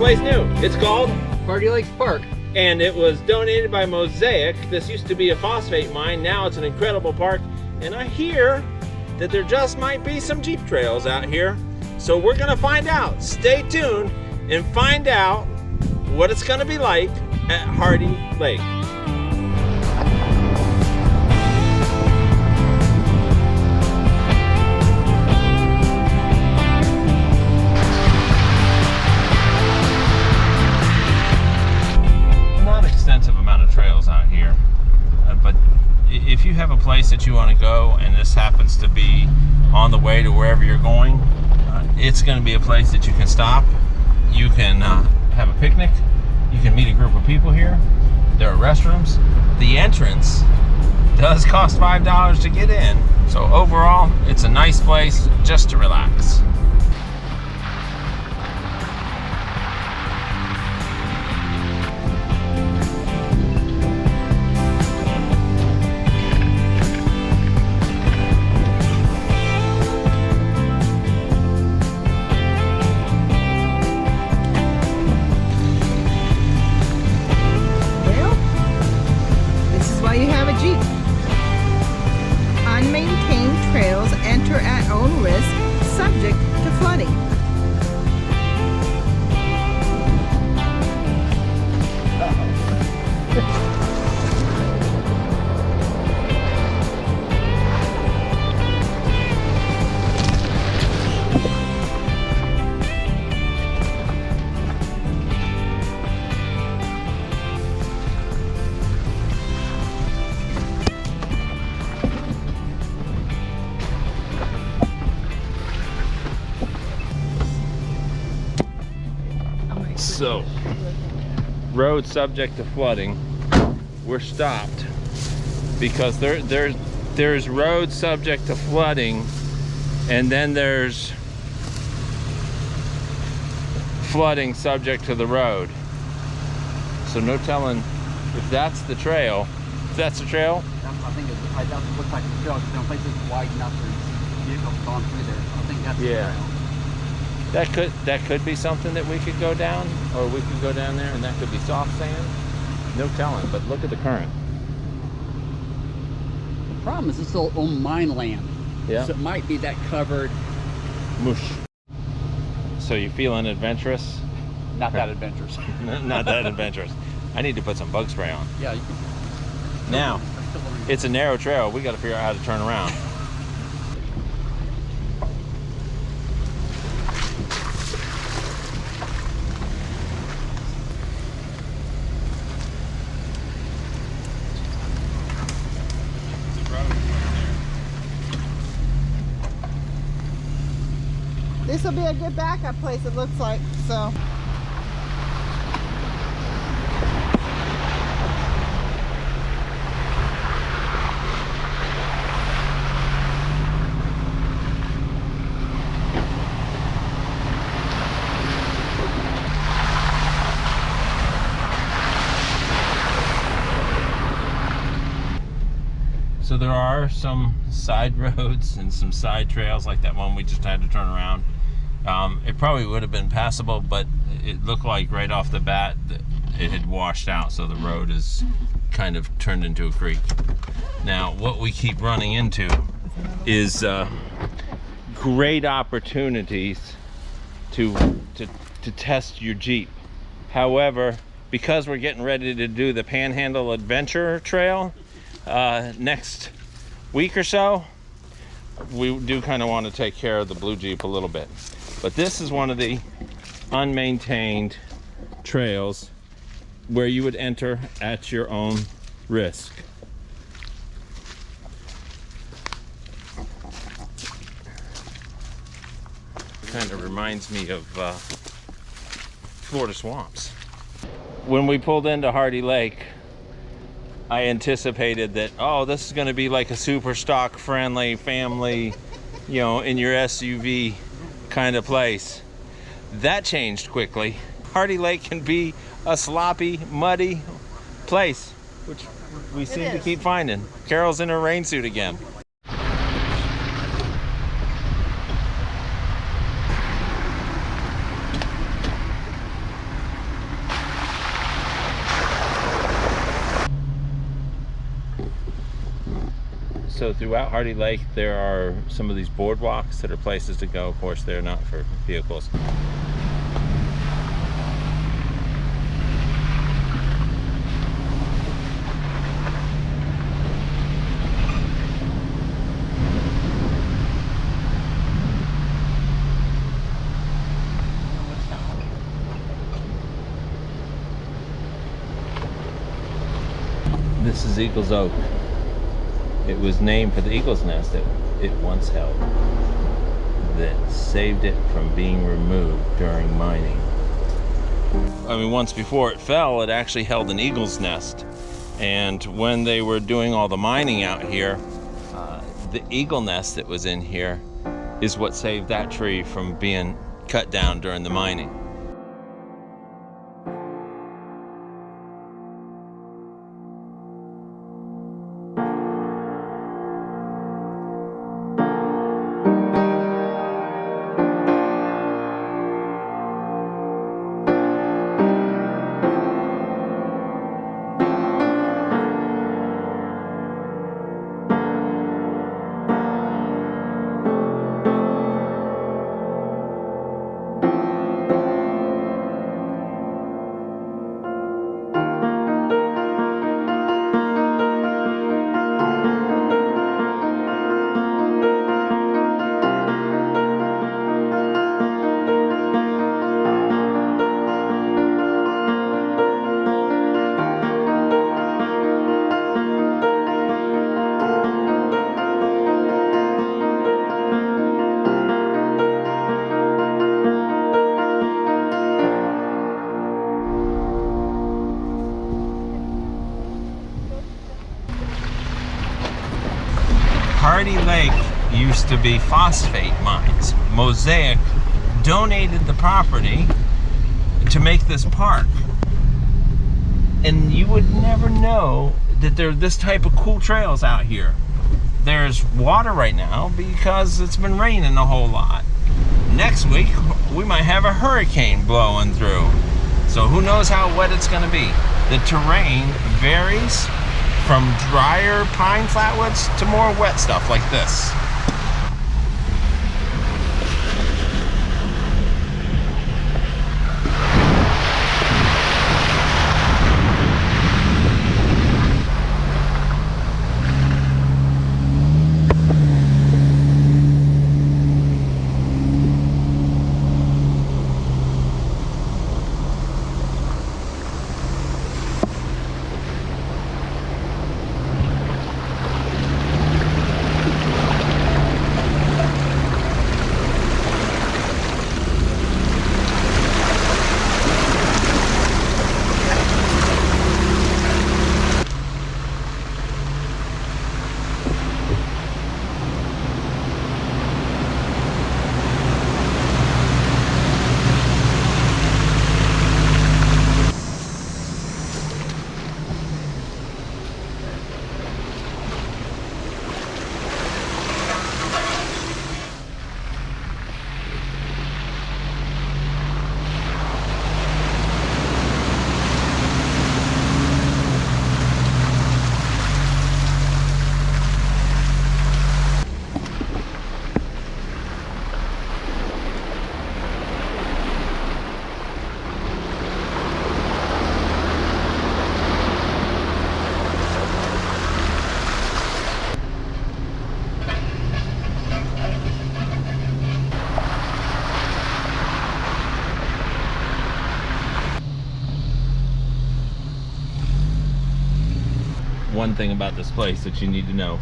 someplace new. It's called Hardee Lakes Park. And it was donated by Mosaic. This used to be a phosphate mine. Now it's an incredible park. And I hear that there just might be some Jeep trails out here. So we're gonna find out. Stay tuned and find out what it's gonna be like at Hardee Lake. Not extensive amount of trails out here, but if you have a place that you want to go and this happens to be on the way to wherever you're going, it's going to be a place that you can stop. You can have a picnic. You can meet a group of people here. There are restrooms. The entrance does cost $5 to get in. So overall, it's a nice place just to relax. Unmaintained trails enter at own risk, subject to flooding. So, road subject to flooding. We're stopped because there's road subject to flooding, and then there's flooding subject to the road. So no telling if that's the trail. If that's the trail? I think it looks like a trail. Some places wide enough for vehicles gone through there. I think that's the trail. That could be something that we could go down, or we could go down there and that could be soft sand. No telling, but look at the current. The problem is it's all on mine land. Yeah. So it might be that covered. Mush. So you feeling adventurous? Not that adventurous. Not that adventurous. I need to put some bug spray on. Yeah. You can. Now, it's a narrow trail. We got to figure out how to turn around. This will be a good backup place, it looks like, so. So there are some side roads and some side trails like that one we just had to turn around. It probably would have been passable, but it looked like right off the bat that it had washed out, so the road is kind of turned into a creek. Now, what we keep running into is great opportunities to test your Jeep. However, because we're getting ready to do the Panhandle Adventure Trail next week or so, we do kind of want to take care of the blue Jeep a little bit. But this is one of the unmaintained trails where you would enter at your own risk. Kind of reminds me of Florida swamps. When we pulled into Hardee Lake, I anticipated that, oh, this is going to be like a super stock friendly family, you know, in your SUV kind of place. That changed quickly. Hardee Lake can be a sloppy, muddy place, which we seem to keep finding. Carol's in her rain suit again. So throughout Hardee Lake, there are some of these boardwalks that are places to go. Of course, they're not for vehicles. This is Eagle's Oak. It was named for the eagle's nest that it once held that saved it from being removed during mining. I mean, once before it fell, it actually held an eagle's nest. And when they were doing all the mining out here, the eagle nest that was in here is what saved that tree from being cut down during the mining. Hardee Lake used to be phosphate mines. Mosaic donated the property to make this park. And you would never know that there are this type of cool trails out here. There's water right now because it's been raining a whole lot. Next week, we might have a hurricane blowing through. So who knows how wet it's gonna be. The terrain varies from drier pine flatwoods to more wet stuff like this. One thing about this place that you need to know,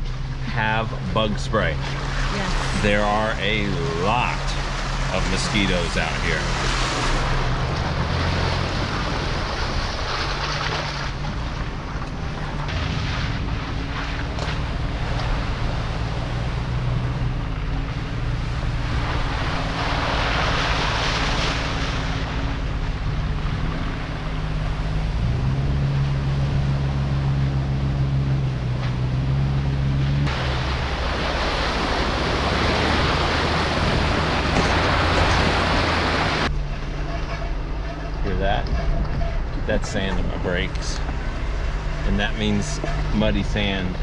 have bug spray. Yes. There are a lot of mosquitoes out here. That's sand in my brakes, and that means muddy sand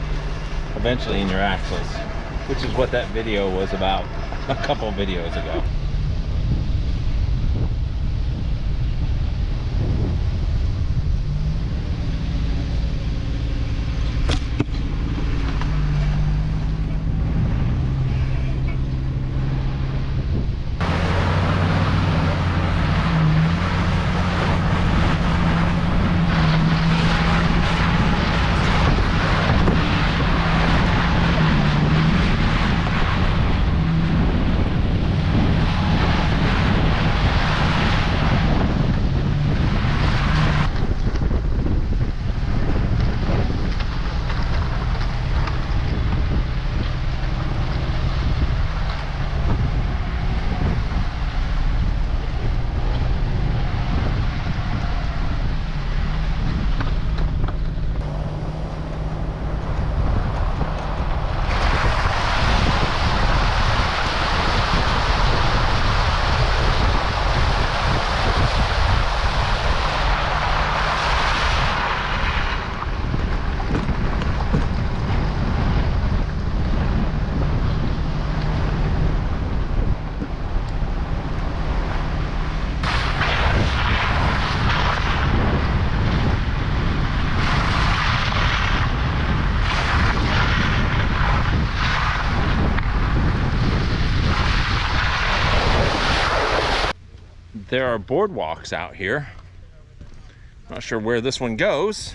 eventually in your axles, which is what that video was about a couple videos ago. There are boardwalks out here. Not sure where this one goes,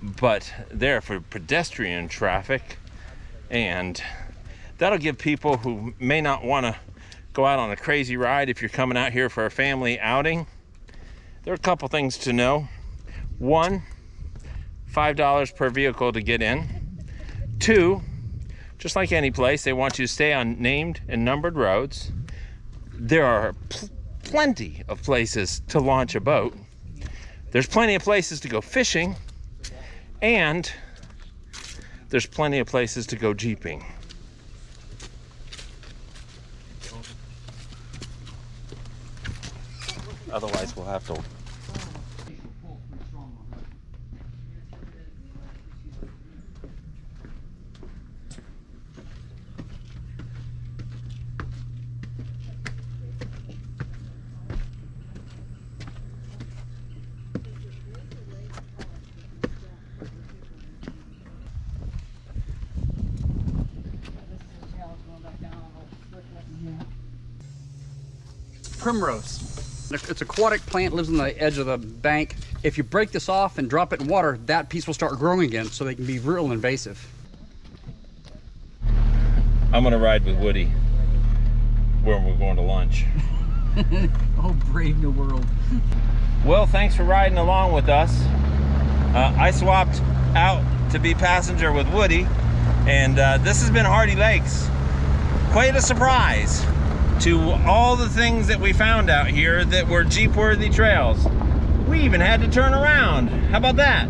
but they're for pedestrian traffic, and that'll give people who may not want to go out on a crazy ride, if you're coming out here for a family outing, there are a couple things to know. One, $5 per vehicle to get in. Two, just like any place, they want you to stay on named and numbered roads. There are plenty of places to launch a boat. There's plenty of places to go fishing, and there's plenty of places to go jeeping. Otherwise, we'll have to. Primrose. It's an aquatic plant, lives on the edge of the bank. If you break this off and drop it in water, that piece will start growing again, so they can be real invasive. I'm gonna ride with Woody where we're going to lunch. Oh, brave new world. Well, thanks for riding along with us. I swapped out to be passenger with Woody, and this has been Hardee Lakes. Quite a surprise to all the things that we found out here that were Jeep-worthy trails. We even had to turn around. How about that?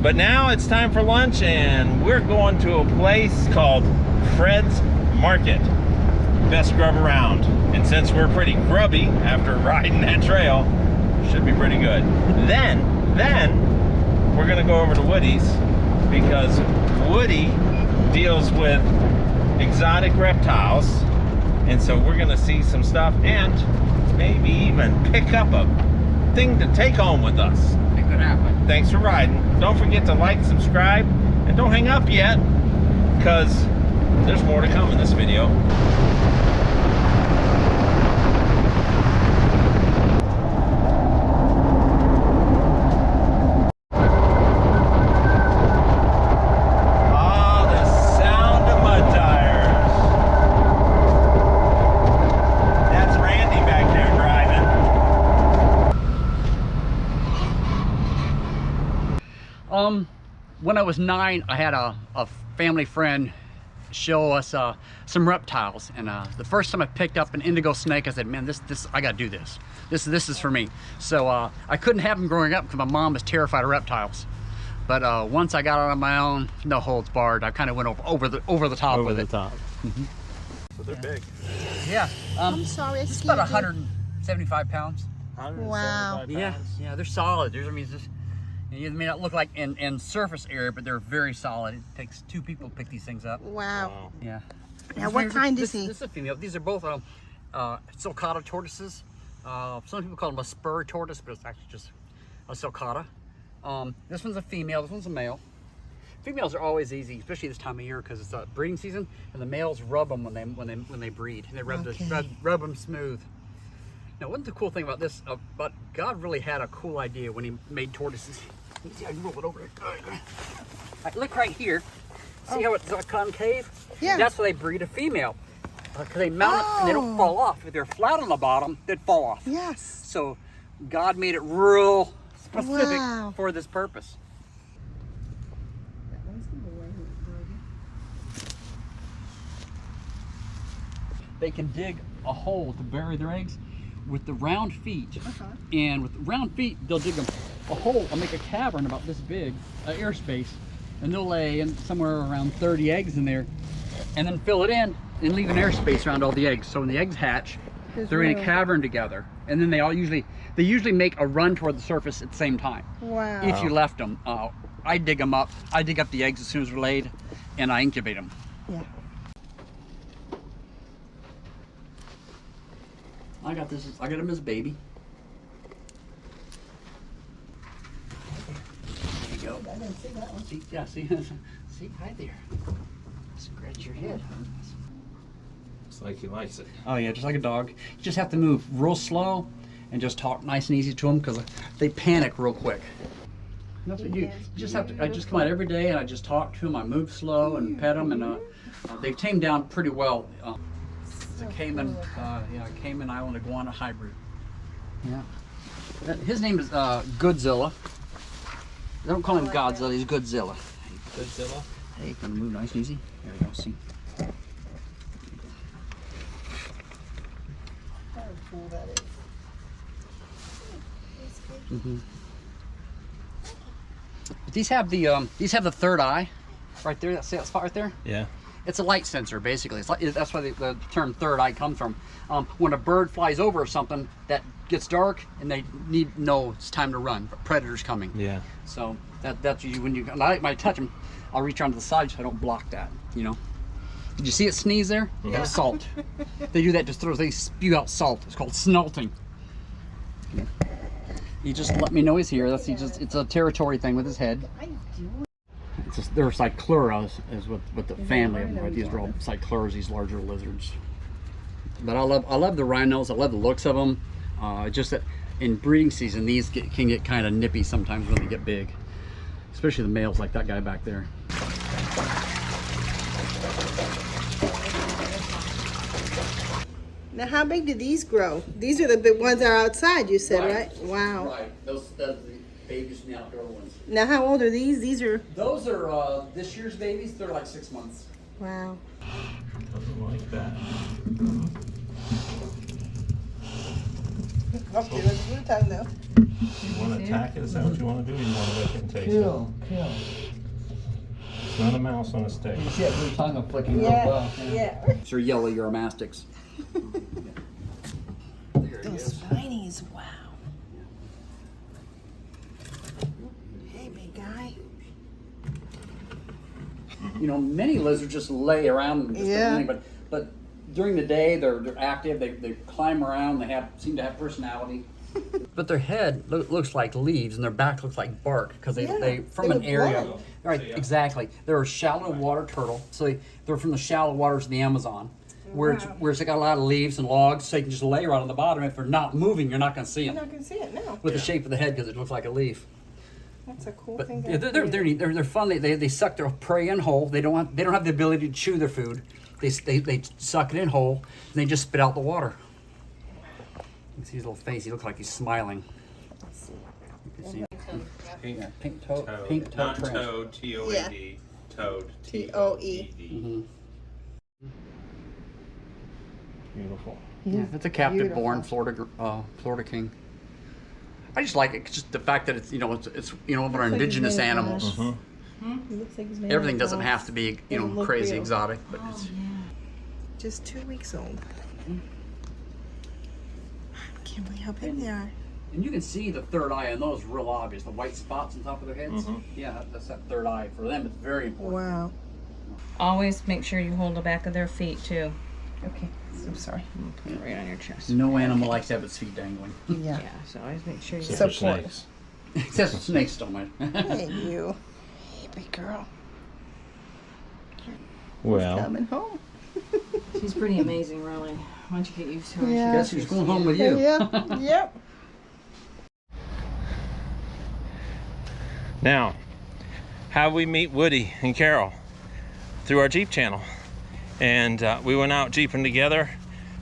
But now it's time for lunch, and we're going to a place called Fred's Market. Best grub around. And since we're pretty grubby after riding that trail, should be pretty good. Then we're gonna go over to Woody's, because Woody deals with exotic reptiles. And so we're gonna see some stuff and maybe even pick up a thing to take home with us. It could happen. Thanks for riding. Don't forget to like, subscribe, and don't hang up yet, because there's more to come in this video. When I was 9, I had a family friend show us some reptiles, and the first time I picked up an indigo snake, I said, man, this I gotta do this. This is for me. So I couldn't have them growing up because my mom was terrified of reptiles. But once I got out on my own, no holds barred, I kind of went over the top with it. Mm-hmm. So they're big. Yeah. I'm sorry, it's about 175 pounds. Wow. Pounds. Yeah, they're solid. I mean, These may not look like in surface area, but they're very solid. It takes 2 people to pick these things up. Wow. Yeah. Now, what kind is he? This is a female. These are both sulcata tortoises. Some people call them a spur tortoise, but it's actually just a sulcata. This one's a female. This one's a male. Females are always easy, especially this time of year, because it's breeding season, and the males rub them when they breed. And they rub them smooth. Now, what's the cool thing about this? But God really had a cool idea when He made tortoises. Let me see. I can roll it over. Right, look right here. See how it's concave? Yeah. That's why they breed a female. Because they mount it and they don't fall off. If they're flat on the bottom, they'd fall off. Yes. So God made it real specific Wow. for this purpose. They can dig a hole to bury their eggs with the round feet. And with round feet, they'll dig a hole and make a cavern about this big, airspace. And they'll lay in somewhere around 30 eggs in there, and then fill it in and leave an airspace around all the eggs. So when the eggs hatch, they're in a cavern together, and then they usually make a run toward the surface at the same time. Wow. If you left them, I dig them up. I dig up the eggs as soon as they're laid, and I incubate them. Yeah. I got him as a baby. There you go. I didn't see that one. See, yeah, see, see, hi there. Scratch your head. Looks like he likes it. Oh yeah, just like a dog. You just have to move real slow and just talk nice and easy to them, because they panic real quick. That's what you just have to. I just come out every day and I just talk to them. I move slow and pet them, and they've tamed down pretty well. It's a Cayman, Cayman Island iguana hybrid. Yeah. His name is Godzilla. They don't call him Godzilla. He's Godzilla. Godzilla? Hey, gonna move nice and easy. There we go. See. How cool that is. Mm-hmm. But these have the third eye, right there. See that spot right there? Yeah. It's a light sensor, basically. That's why the term third eye comes from. When a bird flies over something that gets dark and they know it's time to run, predators coming. Yeah. So that's usually when I touch them, I'll reach around to the side so I don't block that. You know. Did you see it sneeze there? Yeah. That's salt. They do that they spew out salt. It's called snelting. You just let me know he's here. It's a territory thing with his head. They're cycluras is what the family of them are. These are all cycluras, these larger lizards. But I love the rhinos. I love the looks of them. Just that in breeding season, these can get kind of nippy sometimes when they get big, especially the males like that guy back there. Now, how big do these grow? These are the big ones that are outside, you said, right? Wow. Right. Those are the babies from the outdoor ones. Now, how old are these? These are... Those are this year's babies. They're like 6 months. Wow. Doesn't like that. Okay, let's do the tongue, though. You want to attack it? Is that what you want to do? Or you want to let it taste it? Kill. It's not a mouse on a stick. You see that blue tongue I'm flicking real Yeah, well. yeah. These are yellow Uromastics. Those spinies, wow. Hey, big guy. You know, many lizards just lay around and just Yeah. don't think, but during the day they're active. They climb around. They seem to have personality. But their head looks like leaves and their back looks like bark because they from they an look area. blind. Right, exactly. They're a shallow water turtle, so they're from the shallow waters of the Amazon, where it's got a lot of leaves and logs, so you can just lay right on the bottom. If they're not moving, you're not going to see You're them not going to see it now. with the shape of the head because it looks like a leaf. That's a cool But thing. yeah, they're neat. They're fun. They suck their prey in whole. They don't have the ability to chew their food. They suck it in whole and they just spit out the water. You see his little face. He looks like he's smiling. You can see pink toad. Not Prince. toad, T-O-A-D. Toad, T-O-E-D. Mm-hmm. Beautiful. Yeah, it's a captive born beautiful. Florida king. I just like it. Just the fact that it's one of our like indigenous he's made of animals. Uh-huh. It looks like he's made Everything of doesn't glass. have to be Doesn't look crazy real. exotic, but it's Just 2 weeks old. I can't believe how big they are. And you can see the third eye on those real obvious, the white spots on top of their heads. Yeah, that's that third eye. For them, it's very important. Wow. Always make sure you hold the back of their feet too. Okay, so sorry. I'm gonna put it right on your chest. No animal likes to have its feet dangling. Yeah. Yeah, so always make sure you Except for Support. snakes. Except for snakes don't mind. Hey, you. Hey, big girl. Well, Coming home. She's pretty amazing, really. Once you get used to her. Yeah. Guess who's going home with you? Yeah. Yep. now, how we meet Woody and Carol? Through our Jeep channel. And we went out Jeeping together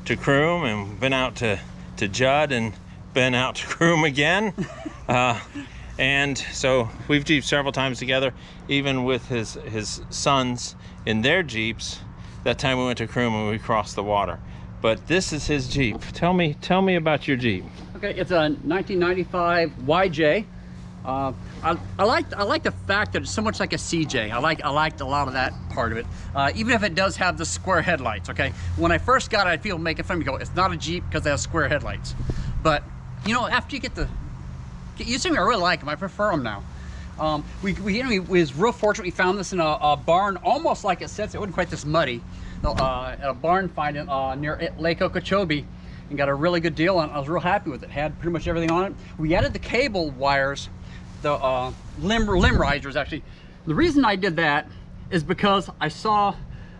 to Croom, and been out to Judd, and been out to Croom again. And so we've Jeeped several times together, even with his sons in their Jeeps. That time we went to Croom and we crossed the water. But this is his Jeep. Tell me about your Jeep. Okay, it's a 1995 YJ. I like the fact that it's so much like a CJ. I liked a lot of that part of it. Even if it does have the square headlights. Okay, when I first got it, I feel making fun of me. Go, it's not a Jeep because it has square headlights. But you know, after you get used to them, I really like them. I prefer them now. We was real fortunate. We found this in a barn, almost like it sits. It wasn't quite this muddy. At a barn finding near Lake Okeechobee, and got a really good deal on it. I was real happy with it. Had pretty much everything on it. We added the cable wires, the limb risers actually. The reason I did that is because I saw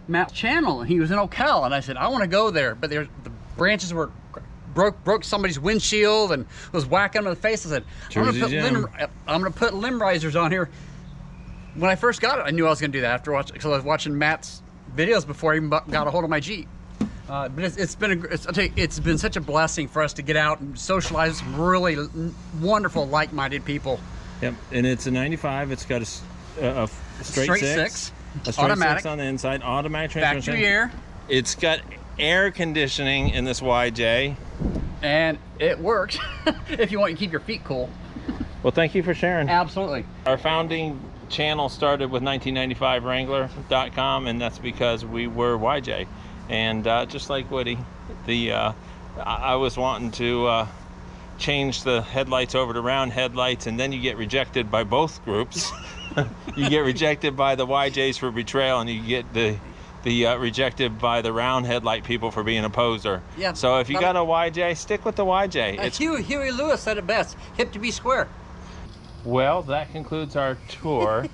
Matt's channel and he was in Ocala, and I said I want to go there, but the branches were broke somebody's windshield and was whacking him in the face. I said I'm gonna put limb risers on here. When I first got it, I knew I was gonna do that after watching, because I was watching Matt's videos before I even got a hold of my Jeep. But it's been such a blessing for us to get out and socialize with some really wonderful, like-minded people. Yep, and it's a 95. It's got a straight six, a straight automatic, six on the inside, automatic transmission. factory air. It's got air conditioning in this YJ. And it works if you want to keep your feet cool. Well, thank you for sharing. Absolutely. Our founding channel started with 1995wrangler.com, and that's because we were YJ. And just like Woody, I was wanting to change the headlights over to round headlights, and then you get rejected by both groups. You get rejected by the YJs for betrayal, and you get the rejected by the round headlight people for being a poser. Yeah. So if you got a YJ, stick with the YJ. Huey Lewis said it best: hip to be square. Well, that concludes our tour.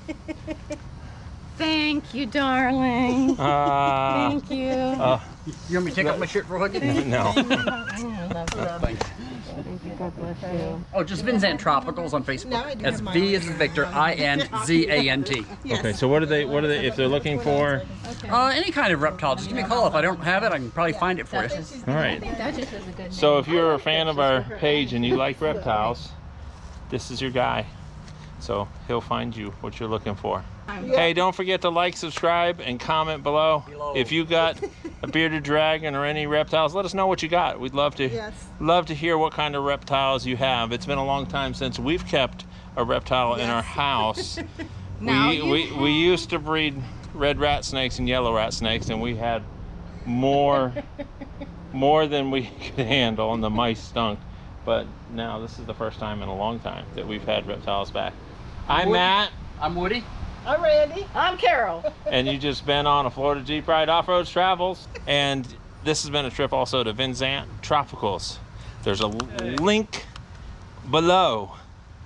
Thank you, darling. Thank you. You want me to take off my shirt for a hug? No. I love you. Thanks. Thank you. God bless you. Oh, just Vinzant Tropicals on Facebook. No, I do That's have my V own. as in Victor, INZANT. Yes. Okay, so what are they, if they're looking for? Any kind of reptile, just give me a call. If I don't have it, I can probably find it for you. All right. Duchess is a good name. So if you're a fan of our page and you like reptiles, this is your guy. So he'll find you what you're looking for. Hey, don't forget to like, subscribe, and comment below. If you got a bearded dragon or any reptiles, let us know what you got. We'd love to hear what kind of reptiles you have. It's been a long time since we've kept a reptile in our house. We used to breed red rat snakes and yellow rat snakes, and we had more than we could handle, and the mice stunk. But now this is the first time in a long time that we've had reptiles back. I'm Matt. I'm Woody. I'm Randy. I'm Carol. And you just been on a Florida Jeep Ride Off-Road Travels. And this has been a trip also to Vinzant Tropicals. There's a link below.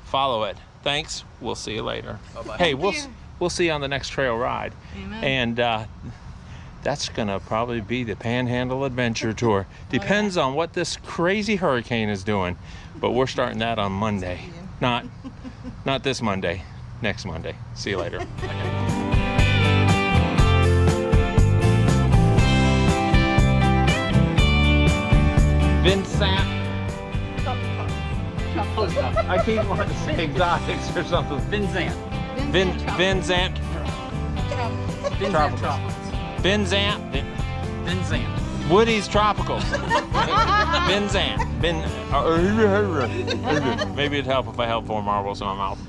Follow it. Thanks. We'll see you later. Bye-bye. Hey, we'll see you on the next trail ride. Amen. And that's gonna probably be the Panhandle Adventure Tour. Depends on what this crazy hurricane is doing. But we're starting that on Monday. Not this Monday. Next Monday. See you later. Vinzant. I keep wanting to say exotics or something. Vinzant. Vinzant. Vinzant Tropicals. Vinzant. Vinzant. Woody's Tropicals. Vinzant. Maybe it'd help if I held 4 marbles in my mouth.